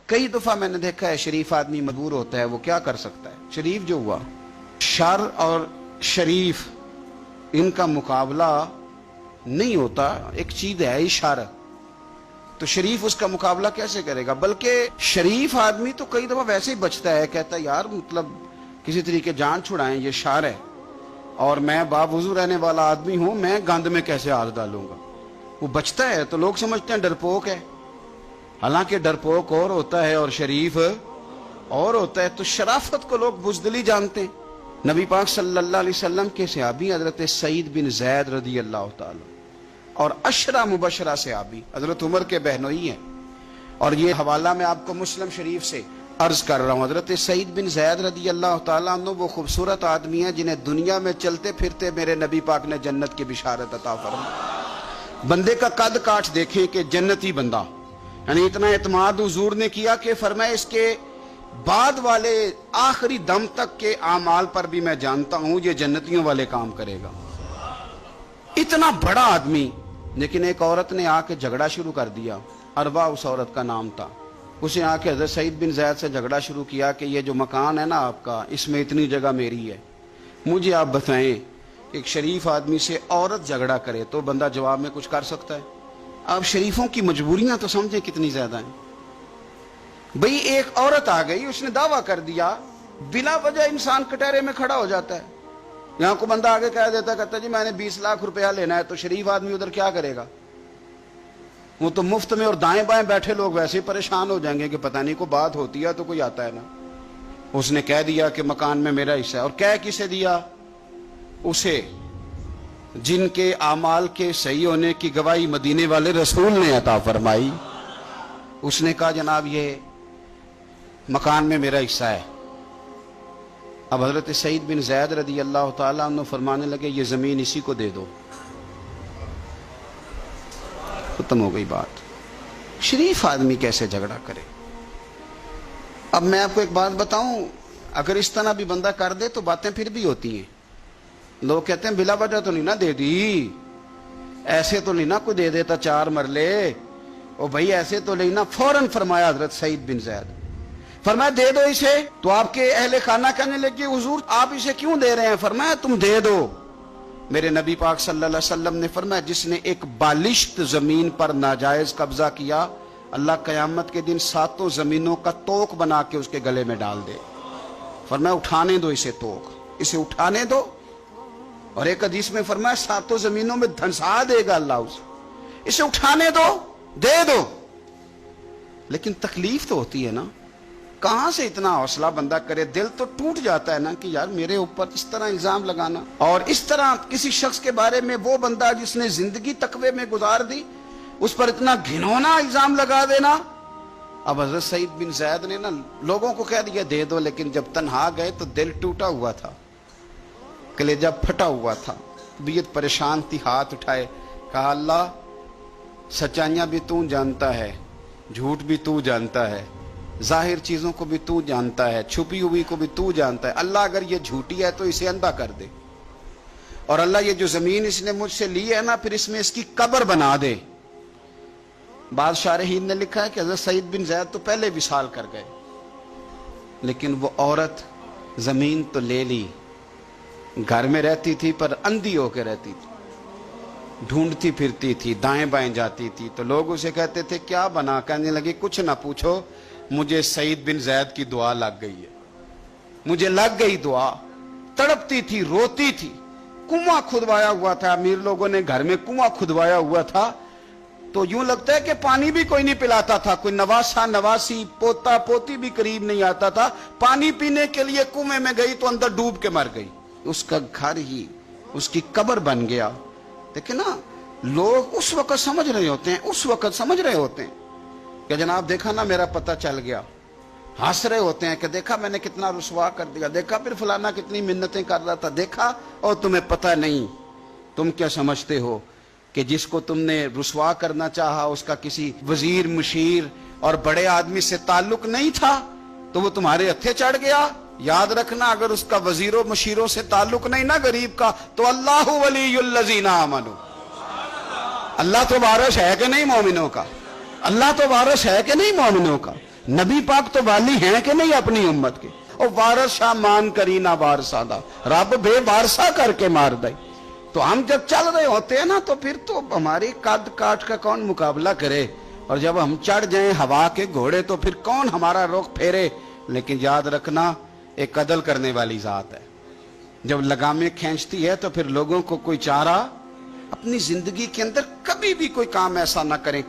کئی دفعہ میں نے دیکھا ہے شریف آدمی مجبور ہوتا ہے، وہ کیا کر سکتا ہے؟ شریف جو ہوا، شر اور شریف ان کا مقابلہ نہیں ہوتا، ایک چیز ہے ہی شر، تو شریف اس کا مقابلہ کیسے کرے گا؟ بلکہ شریف آدمی تو کئی دفعہ ویسے ہی بچتا ہے، کہتا ہے یار مطلب کسی طریقے جان چھڑائیں، یہ شر ہے اور میں باوضو رہنے والا آدمی ہوں، میں گند میں کیسے ہاتھ ڈالوں گا؟ وہ بچتا ہے تو لوگ سمجھتے ہیں ڈرپوک ہے، حالانکہ ڈرپوک اور ہوتا ہے اور شریف اور ہوتا ہے۔ تو شرافت کو لوگ بزدلی جانتے ہیں۔ نبی پاک صلی اللہ علیہ وسلم کے صحابی حضرت سعید بن زید رضی اللہ تعالی اور عشرہ مبشرہ صحابی حضرت عمر کے بہنوئی ہیں، اور یہ حوالہ میں آپ کو مسلم شریف سے عرض کر رہا ہوں۔ حضرت سعید بن زید رضی اللہ تعالیٰ عنہ وہ خوبصورت آدمی ہیں جنہیں دنیا میں چلتے پھرتے میرے نبی پاک نے جنت کی بشارت عطا فرمائی۔ بندے کا قد کاٹ دیکھیں کہ جنتی بندہ، یعنی اتنا اعتماد حضور نے کیا کہ فرمایا اس کے بعد والے آخری دم تک کے اعمال پر بھی میں جانتا ہوں یہ جنتیوں والے کام کرے گا۔ اتنا بڑا آدمی، لیکن ایک عورت نے آ کے جھگڑا شروع کر دیا، اروا اس عورت کا نام تھا۔ اس نے آ کے حضرت سعید بن زید سے جھگڑا شروع کیا کہ یہ جو مکان ہے نا آپ کا، اس میں اتنی جگہ میری ہے، مجھے آپ بتائیں ایک شریف آدمی سے عورت جھگڑا کرے تو بندہ جواب میں کچھ کر سکتا ہے؟ آپ شریفوں کی مجبوریاں تو سمجھیں کتنی زیادہ ہیں۔ بھئی ایک عورت آ گئی، اس نے دعویٰ کر دیا، بلا وجہ انسان کٹہرے میں کھڑا ہو جاتا ہے۔ یہاں کو بندہ آگے کہہ دیتا، کہتا جی میں نے 20 لاکھ روپیہ لینا ہے، تو شریف آدمی ادھر کیا کرے گا؟ وہ تو مفت میں، اور دائیں بائیں بیٹھے لوگ ویسے ہی پریشان ہو جائیں گے کہ پتہ نہیں کوئی بات ہوتی ہے تو کوئی آتا ہے نا۔ اس نے کہہ دیا کہ مکان میں میرا حصہ ہے، اور کہہ کسے دیا؟ اسے جن کے اعمال کے صحیح ہونے کی گواہی مدینے والے رسول نے عطا فرمائی۔ اس نے کہا جناب یہ مکان میں میرا حصہ ہے۔ اب حضرت سعید بن زید رضی اللہ تعالیٰ عنہ فرمانے لگے یہ زمین اسی کو دے دو، ختم ہو گئی بات۔ شریف آدمی کیسے جھگڑا کرے؟ اب میں آپ کو ایک بات بتاؤں، اگر اس طرح بھی بندہ کر دے تو باتیں پھر بھی ہوتی ہیں۔ لوگ کہتے ہیں بلا وجہ تو نہیں نہ دے دی، ایسے تو نہیں نہ کوئی دے دیتا 4 مرلے، او بھائی ایسے تو نہیں نہ۔ فوراً فرمایا حضرت سعید بن زید، فرمایا دے دو اسے۔ تو آپ کے اہل خانہ کہنے لگے حضور آپ اسے کیوں دے رہے ہیں؟ فرمایا تم دے دو۔ میرے نبی پاک صلی اللہ علیہ وسلم نے فرمایا جس نے ایک بالشت زمین پر ناجائز قبضہ کیا، اللہ قیامت کے دن 7 زمینوں کا توق بنا کے اس کے گلے میں ڈال دے۔ فرمایا اٹھانے دو اسے، توق اسے اٹھانے دو۔ اور ایک حدیث میں فرمایا 7 زمینوں میں دھنسا دے گا اللہ اسے اٹھانے دو، دے دو۔ لیکن تکلیف تو ہوتی ہے نا، کہاں سے اتنا حوصلہ بندہ کرے؟ دل تو ٹوٹ جاتا ہے نا کہ یار میرے اوپر اس طرح الزام لگانا، اور اس طرح کسی شخص کے بارے میں، وہ بندہ جس نے زندگی تقوی میں گزار دی، اس پر اتنا گھنونا الزام لگا دینا۔ اب حضرت سعید بن زید نے نا لوگوں کو کہہ دیا دے دو، لیکن جب تنہا گئے تو دل ٹوٹا ہوا تھا، کلیجہ پھٹا ہوا تھا، طبیعت پریشان تھی، ہاتھ اٹھائے، کہا اللہ سچائیاں بھی تو جانتا ہے، جھوٹ بھی تو جانتا ہے، ظاہر چیزوں کو بھی تو جانتا ہے، چھپی ہوئی کو بھی تو جانتا ہے۔ اللہ اگر یہ جھوٹی ہے تو اسے اندھا کر دے، اور اللہ یہ جو زمین اس نے مجھ سے لی ہے نا پھر اس میں اس کی قبر بنا دے۔ بعض شارحین نے لکھا ہے کہ حضرت سعید بن زید تو پہلے وصال کر گئے، لیکن وہ عورت زمین تو لے لی، گھر میں رہتی تھی پر اندھی ہو کے رہتی تھی، ڈھونڈتی پھرتی تھی، دائیں بائیں جاتی تھی، تو لوگ اسے کہتے تھے کیا بنا؟ کہنے لگے کچھ نہ پوچھو، مجھے سعید بن زید کی دعا لگ گئی ہے، مجھے لگ گئی دعا۔ تڑپتی تھی، روتی تھی، کنواں کھدوایا ہوا تھا، امیر لوگوں نے گھر میں کنواں کھدوایا ہوا تھا، تو یوں لگتا ہے کہ پانی بھی کوئی نہیں پلاتا تھا، کوئی نواسا نواسی پوتا پوتی بھی قریب نہیں آتا تھا، پانی پینے کے لیے کنویں میں گئی تو اندر ڈوب کے مر گئی، اس کا گھر ہی اس کی قبر بن گیا۔ دیکھیں نا، لوگ اس وقت سمجھ رہے ہوتے ہیں، اس وقت سمجھ رہے ہوتے ہیں کہ جناب دیکھا نا میرا پتہ چل گیا، ہنس رہے ہوتے ہیں کہ دیکھا میں نے کتنا رسوا کر دیا، دیکھا پھر فلانا کتنی منتیں کر رہا تھا، دیکھا، اور تمہیں پتہ نہیں۔ تم کیا سمجھتے ہو کہ جس کو تم نے رسوا کرنا چاہا اس کا کسی وزیر مشیر اور بڑے آدمی سے تعلق نہیں تھا تو وہ تمہارے ہتھے چڑھ گیا؟ یاد رکھنا اگر اس کا وزیروں مشیروں سے تعلق نہیں نا غریب کا، تو اللہ ولی الذین آمنوا، اللہ تو وارث ہے کہ نہیں مومنوں کا؟ اللہ تو وارث ہے کہ نہیں مومنوں کا؟ نبی پاک تو والی ہیں کہ نہیں اپنی امت کے؟ اور وارثہ مان کری نہ وارثہ دا، رب بے وارثہ کر کے مار دے۔ تو ہم جب چل رہے ہوتے ہیں نا تو پھر تو ہماری قد کاٹ کا کون مقابلہ کرے، اور جب ہم چڑھ جائیں ہوا کے گھوڑے تو پھر کون ہمارا رخ پھیرے۔ لیکن یاد رکھنا ایک عدل کرنے والی ذات ہے، جب لگامیں کھینچتی ہے تو پھر لوگوں کو کوئی چارہ، اپنی زندگی کے اندر کبھی بھی کوئی کام ایسا نہ کریں